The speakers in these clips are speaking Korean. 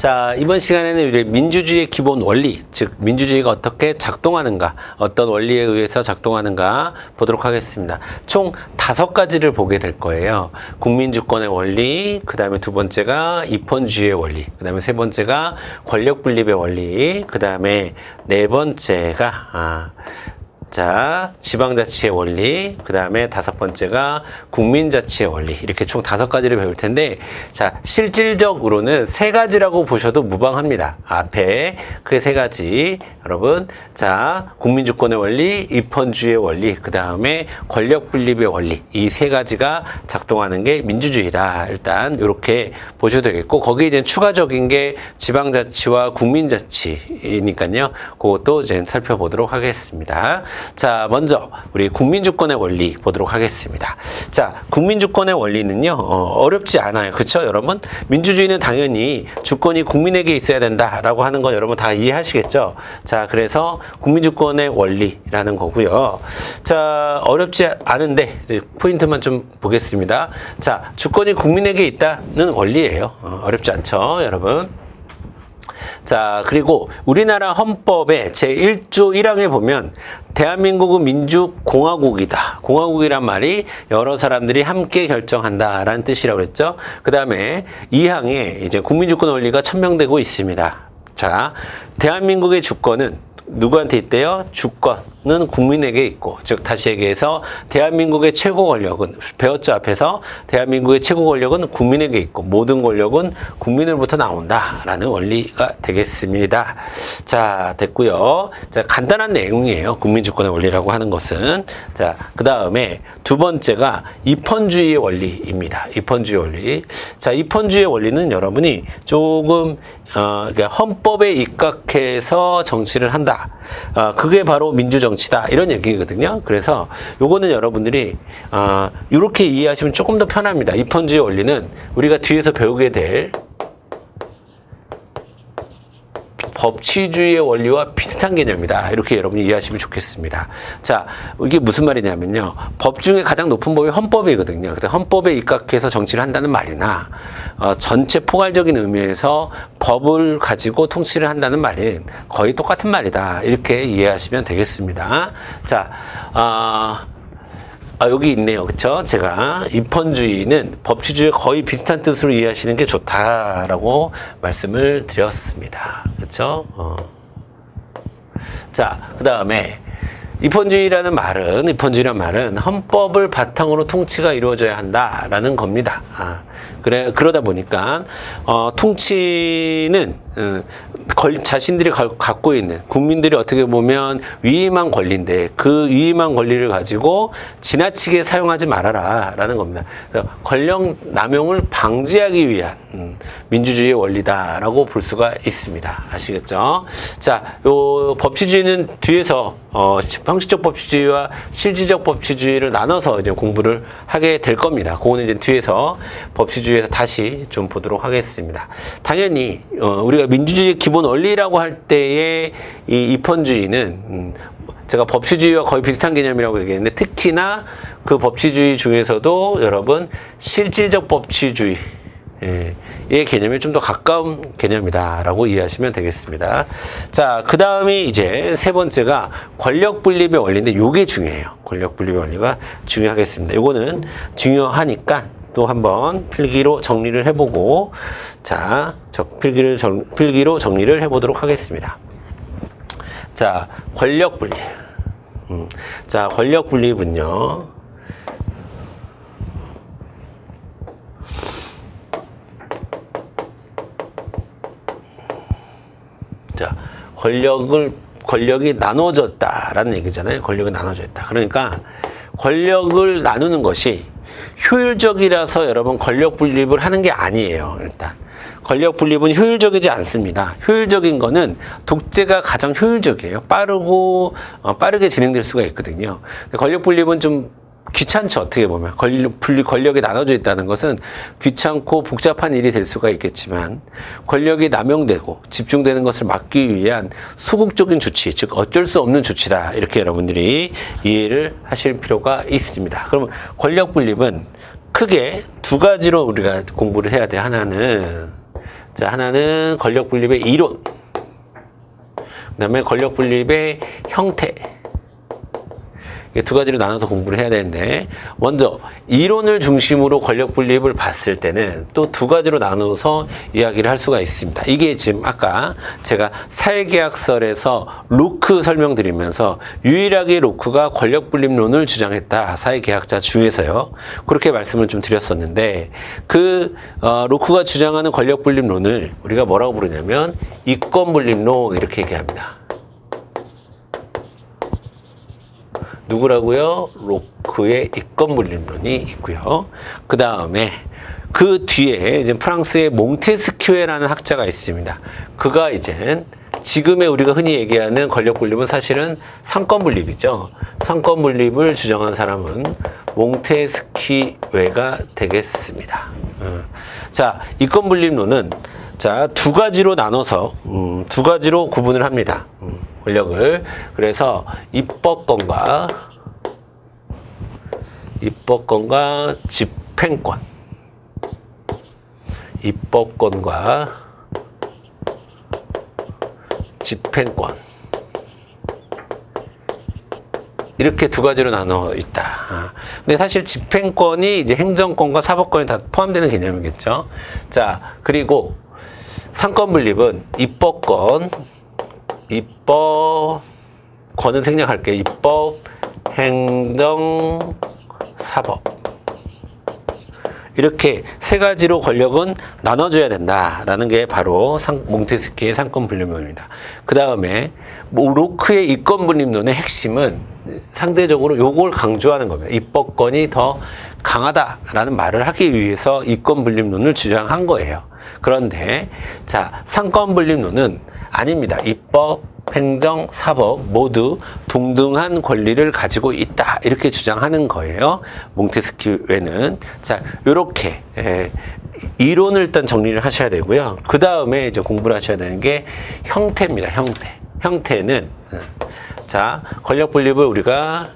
자, 이번 시간에는 우리 민주주의의 기본 원리, 즉 민주주의가 어떻게 작동하는가, 어떤 원리에 의해서 작동하는가 보도록 하겠습니다. 총 5가지를 보게 될 거예요. 국민주권의 원리, 그 다음에 두 번째가 입헌주의의 원리, 그 다음에 세 번째가 권력분립의 원리, 그 다음에 네 번째가 지방자치의 원리, 그 다음에 5번째가 국민자치의 원리, 이렇게 총 5가지를 배울 텐데, 자, 실질적으로는 3가지라고 보셔도 무방합니다. 앞에 그 3가지, 여러분, 자, 국민주권의 원리, 입헌주의의 원리, 그 다음에 권력분립의 원리, 이 3가지가 작동하는 게 민주주의다. 일단, 이렇게 보셔도 되겠고, 거기에 이제 추가적인 게 지방자치와 국민자치니까요. 그것도 이제 살펴보도록 하겠습니다. 자, 먼저 우리 국민주권의 원리 보도록 하겠습니다. 자, 국민주권의 원리는요, 어렵지 않아요. 그렇죠, 여러분? 민주주의는 당연히 주권이 국민에게 있어야 된다라고 하는 건 여러분 다 이해하시겠죠? 자, 그래서 국민주권의 원리라는 거고요. 자, 어렵지 않은데 포인트만 좀 보겠습니다. 자, 주권이 국민에게 있다는 원리예요. 어렵지 않죠, 여러분? 자, 그리고 우리나라 헌법의 제1조 1항에 보면 대한민국은 민주공화국이다. 공화국이란 말이 여러 사람들이 함께 결정한다라는 뜻이라고 그랬죠. 그 다음에 2항에 이제 국민주권 원리가 천명되고 있습니다. 자, 대한민국의 주권은 누구한테 있대요? 주권은 국민에게 있고, 즉 다시 얘기해서 대한민국의 최고 권력은, 배웠죠 앞에서, 대한민국의 최고 권력은 국민에게 있고 모든 권력은 국민으로부터 나온다라는 원리가 되겠습니다. 자, 됐고요. 자, 간단한 내용이에요. 국민주권의 원리라고 하는 것은. 자, 그 다음에 두 번째가 입헌주의의 원리입니다. 입헌주의 원리. 자, 입헌주의 원리는 여러분이 조금 그러니까 헌법에 입각해서 정치를 한다. 그게 바로 민주정치다. 이런 얘기거든요. 그래서 요거는 여러분들이 이렇게 이해하시면 조금 더 편합니다. 입헌주의 원리는 우리가 뒤에서 배우게 될 법치주의의 원리와 비슷한 개념이다. 이렇게 여러분이 이해하시면 좋겠습니다. 자, 이게 무슨 말이냐면요. 법 중에 가장 높은 법이 헌법이거든요. 그래서 헌법에 입각해서 정치를 한다는 말이나 전체 포괄적인 의미에서 법을 가지고 통치를 한다는 말은 거의 똑같은 말이다. 이렇게 이해하시면 되겠습니다. 자, 여기 있네요. 그쵸? 제가 입헌주의는 법치주의와 거의 비슷한 뜻으로 이해하시는 게 좋다라고 말씀을 드렸습니다. 그쵸? 자, 그 다음에 입헌주의라는 말은 헌법을 바탕으로 통치가 이루어져야 한다라는 겁니다. 그러다 보니까 통치는 자신들이 갖고 있는, 국민들이 어떻게 보면 위임한 권리인데 그 위임한 권리를 가지고 지나치게 사용하지 말아라 라는 겁니다. 권력 남용을 방지하기 위한 민주주의의 원리다라고 볼 수가 있습니다. 아시겠죠? 자, 요 법치주의는 뒤에서 형식적 법치주의와 실질적 법치주의를 나눠서 이제 공부를 하게 될 겁니다. 그거는 이제 뒤에서 법치주의에서 다시 좀 보도록 하겠습니다. 당연히 우리가 민주주의의 기본 원리라고 할 때의 이 입헌주의는 제가 법치주의와 거의 비슷한 개념이라고 얘기했는데, 특히나 그 법치주의 중에서도 여러분 실질적 법치주의 의 개념에 좀 더 가까운 개념이다라고 이해하시면 되겠습니다. 자, 그 다음이 이제 세 번째가 권력분립의 원리인데, 요게 중요해요. 권력분립의 원리가 중요하겠습니다. 요거는 중요하니까 또 한번 필기로 정리를 해보고, 자, 필기로 정리를 해보도록 하겠습니다. 자, 권력분립. 자, 권력분립은요, 자, 권력이 나눠졌다라는 얘기잖아요. 권력이 나눠졌다. 그러니까 권력을 나누는 것이 효율적이라서 여러분 권력 분립을 하는 게 아니에요. 일단 권력 분립은 효율적이지 않습니다. 효율적인 거는 독재가 가장 효율적이에요. 빠르게 진행될 수가 있거든요. 권력 분립은 좀 귀찮죠. 어떻게 보면 권력이 나눠져 있다는 것은 귀찮고 복잡한 일이 될 수가 있겠지만, 권력이 남용되고 집중되는 것을 막기 위한 소극적인 조치, 즉 어쩔 수 없는 조치다, 이렇게 여러분들이 이해를 하실 필요가 있습니다. 그러면 권력 분립은 크게 두 가지로 우리가 공부를 해야 돼. 하나는 자, 하나는 권력 분립의 이론. 그 다음에 권력 분립의 형태. 이 두 가지로 나눠서 공부를 해야 되는데, 먼저 이론을 중심으로 권력 분립을 봤을 때는 또 두 가지로 나눠서 이야기를 할 수가 있습니다. 이게 지금 아까 제가 사회계약설에서 로크 설명드리면서 유일하게 로크가 권력 분립론을 주장했다. 사회계약자 중에서요. 그렇게 말씀을 좀 드렸었는데, 로크가 주장하는 권력 분립론을 우리가 뭐라고 부르냐면 이권 분립론 이렇게 얘기합니다. 누구라고요? 로크의 이권 분립론이 있고요. 그 다음에 그 뒤에 이제 프랑스의 몽테스키에라는 학자가 있습니다. 그가 이제 지금의 우리가 흔히 얘기하는 권력 분립은 사실은 상권 분립이죠. 상권 분립을 주장한 사람은 몽테스키웨가 되겠습니다. 자, 이권 분립론은 자, 두 가지로 나눠서 두 가지로 구분을 합니다. 권력을. 그래서 입법권과 집행권. 입법권과 집행권. 이렇게 두 가지로 나눠 있다. 근데 사실 집행권이 이제 행정권과 사법권이 다 포함되는 개념이겠죠. 자, 그리고 상권 분립은 입법권은 생략할게요. 입법, 행정, 사법. 이렇게 세 가지로 권력은 나눠줘야 된다라는 게 바로 몽테스키의 상권 분립론입니다. 그 다음에 로크의 이권 분립론의 핵심은 상대적으로 요걸 강조하는 겁니다. 입법권이 더 강하다라는 말을 하기 위해서 이권 분립론을 주장한 거예요. 그런데 자, 상권 분립론은 아닙니다. 입법, 행정, 사법 모두 동등한 권리를 가지고 있다. 이렇게 주장하는 거예요. 몽테스키웨는. 자, 요렇게 이론을 일단 정리를 하셔야 되고요. 그 다음에 이제 공부를 하셔야 되는 게 형태입니다. 형태는 자, 권력 분립을 우리가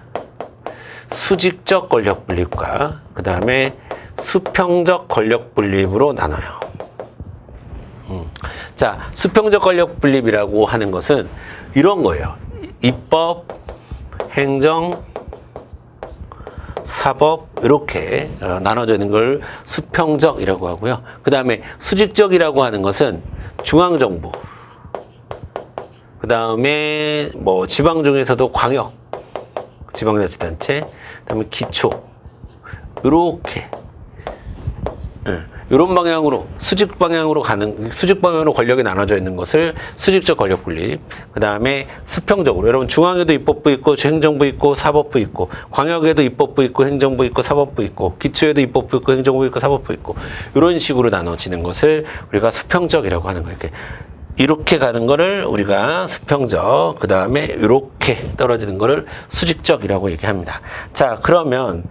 수직적 권력 분립과 그 다음에 수평적 권력 분립으로 나눠요. 자, 수평적 권력 분립이라고 하는 것은 이런 거예요. 입법, 행정, 사법 이렇게 나눠져 있는 걸 수평적이라고 하고요. 그 다음에 수직적이라고 하는 것은 중앙정부, 그 다음에 뭐 지방 중에서도 광역, 지방자치단체, 그 다음에 기초 이렇게 이런 방향으로 수직 방향으로 권력이 나눠져 있는 것을 수직적 권력 분립. 그 다음에 수평적으로 여러분 중앙에도 입법부 있고 행정부 있고 사법부 있고 광역에도 입법부 있고 행정부 있고 사법부 있고 기초에도 입법부 있고 행정부 있고 사법부 있고 이런 식으로 나눠지는 것을 우리가 수평적이라고 하는 거예요. 이렇게 가는 거를 우리가 수평적, 그 다음에 이렇게 떨어지는 거를 수직적이라고 얘기합니다. 자, 그러면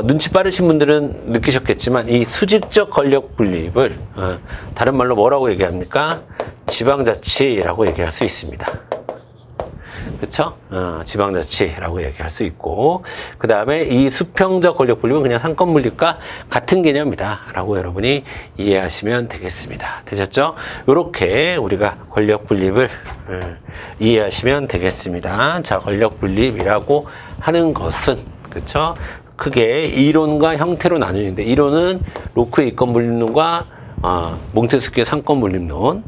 눈치 빠르신 분들은 느끼셨겠지만 이 수직적 권력 분립을 다른 말로 뭐라고 얘기합니까? 지방자치라고 얘기할 수 있습니다. 그쵸? 지방자치라고 얘기할 수 있고, 그 다음에 이 수평적 권력 분립은 그냥 상권 분립과 같은 개념이다 라고 여러분이 이해하시면 되겠습니다. 되셨죠? 이렇게 우리가 권력 분립을 이해하시면 되겠습니다. 자, 권력 분립이라고 하는 것은, 그쵸? 크게 이론과 형태로 나뉘는데, 이론은 로크의 이권 분립론과 몽테스키의 상권 분립론,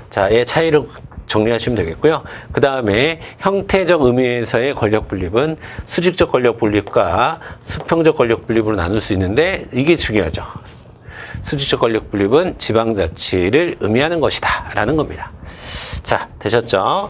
자의 차이를 정리하시면 되겠고요. 그 다음에 형태적 의미에서의 권력 분립은 수직적 권력 분립과 수평적 권력 분립으로 나눌 수 있는데 이게 중요하죠. 수직적 권력 분립은 지방자치를 의미하는 것이다 라는 겁니다. 자, 되셨죠?